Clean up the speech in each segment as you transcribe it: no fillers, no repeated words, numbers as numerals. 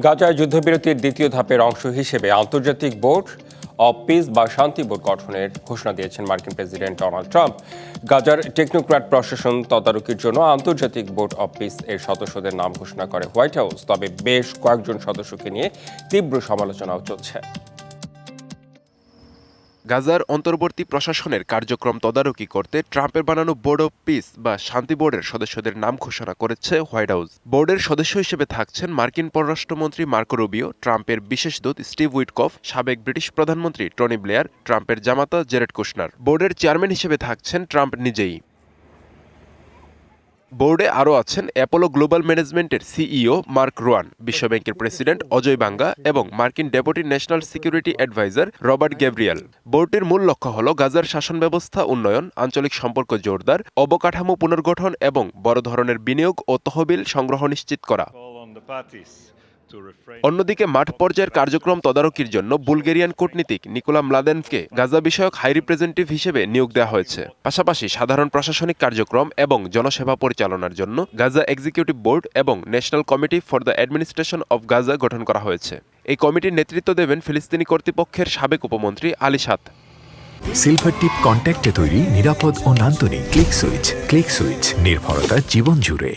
গাজায় যুদ্ধবিরতির দ্বিতীয় ধাপের অংশ হিসেবে আন্তর্জাতিক বোর্ড অব পিস বা শান্তি বোর্ড গঠনের ঘোষণা দিয়েছেন মার্কিন প্রেসিডেন্ট ডোনাল্ড ট্রাম্প। গাজার টেকনোক্র্যাট প্রশাসন তদারকির জন্য আন্তর্জাতিক বোর্ড অব পিস এর সদস্যদের নাম ঘোষণা করে হোয়াইট হাউস। তবে বেশ কয়েকজন সদস্যকে নিয়ে তীব্র সমালোচনাও চলছে। গাজার অন্তর্বর্তী প্রশাসনের কার্যক্রম তদারকি করতে ট্রাম্পের বানানো বোর্ড অব পিস বা শান্তি বোর্ডের সদস্যদের নাম ঘোষণা করেছে হোয়াইট হাউস। বোর্ডের সদস্য হিসেবে থাকছেন মার্কিন পররাষ্ট্রমন্ত্রী মার্কো রুবিও, ট্রাম্পের বিশেষ দূত স্টিভ উইটকফ, সাবেক ব্রিটিশ প্রধানমন্ত্রী টনি ব্লেয়ার, ট্রাম্পের জামাতা জেরেড কুশনার। বোর্ডের চেয়ারম্যান হিসেবে থাকছেন ট্রাম্প নিজেই। বোর্ডে আরও আছেন অ্যাপোলো গ্লোবাল ম্যানেজমেন্টের সিইও মার্ক রোয়ান, বিশ্বব্যাংকের প্রেসিডেন্ট অজয় বাঙ্গা এবং মার্কিন deputy national security adviser Robert Gabriel. বোর্ডটির মূল লক্ষ্য হল গাজার শাসন ব্যবস্থা উন্নয়ন, আঞ্চলিক সম্পর্ক জোরদার, অবকাঠামো পুনর্গঠন এবং বড় ধরনের বিনিয়োগ ও তহবিল সংগ্রহ নিশ্চিত করা। অন্যদিকে মাঠ পর্যায়ের কার্যক্রম তদারকির জন্য বুলগেরিয়ান কূটনীতিক নিকোলা ম্লাদেনভকে গাজা বিষয়ক হাই রিপ্রেজেন্টেটিভ হিসেবে নিয়োগ দেওয়া হয়েছে। পাশাপাশি সাধারণ প্রশাসনিক কার্যক্রম এবং জনসেবা পরিচালনার জন্য গাজা এক্সিকিউটিভ বোর্ড এবং national committee for the administration of Gaza গঠন করা হয়েছে। এই কমিটির নেতৃত্ব দেবেন ফিলিস্তিনি কর্তৃপক্ষের সাবেক উপমন্ত্রী আলী সাদ। সিলভার টিপ কন্ট্যাক্টে তৈরি নিরাপদ ও নান্দনিক ক্লিক সুইচ নির্ভরতা জীবন জুড়ে।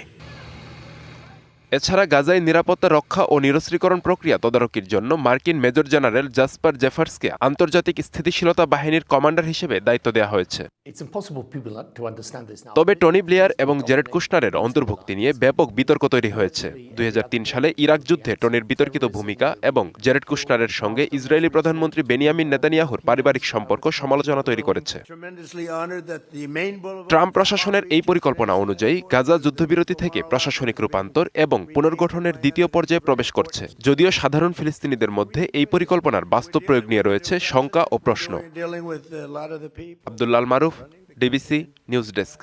এছাড়া গাজায় নিরাপত্তা রক্ষা ও নিরস্ত্রীকরণ প্রক্রিয়া তদারকির জন্য মার্কিন মেজর জেনারেল জাসপার জেফার্সকে আন্তর্জাতিক স্থিতিশীলতা বাহিনীর কমান্ডার হিসেবে দায়িত্ব দেওয়া হয়েছে। তবে টনি ব্লেয়ার এবং জেরেড কুশনারের অন্তর্ভুক্তি নিয়ে ব্যাপক বিতর্ক তৈরি হয়েছে। 2003 সালে ইরাক যুদ্ধে টনির বিতর্কিত ভূমিকা এবং জেরেড কুশনারের সঙ্গে ইসরায়েলি প্রধানমন্ত্রী বেনিয়ামিন নেতানিয়াহুর পারিবারিক সম্পর্ক সমালোচনা তৈরি করেছে। ট্রাম্প প্রশাসনের এই পরিকল্পনা অনুযায়ী গাজা যুদ্ধবিরতি থেকে প্রশাসনিক রূপান্তর এবং পুনর্গঠনের দ্বিতীয় পর্যায়ে প্রবেশ করছে, যদিও সাধারণ ফিলিস্তিনিদের মধ্যে এই পরিকল্পনার বাস্তব প্রয়োগ নিয়ে রয়েছে শঙ্কা ও প্রশ্ন। আব্দুল্লাহ আল মারুফ, ডিবিসি নিউজ ডেস্ক।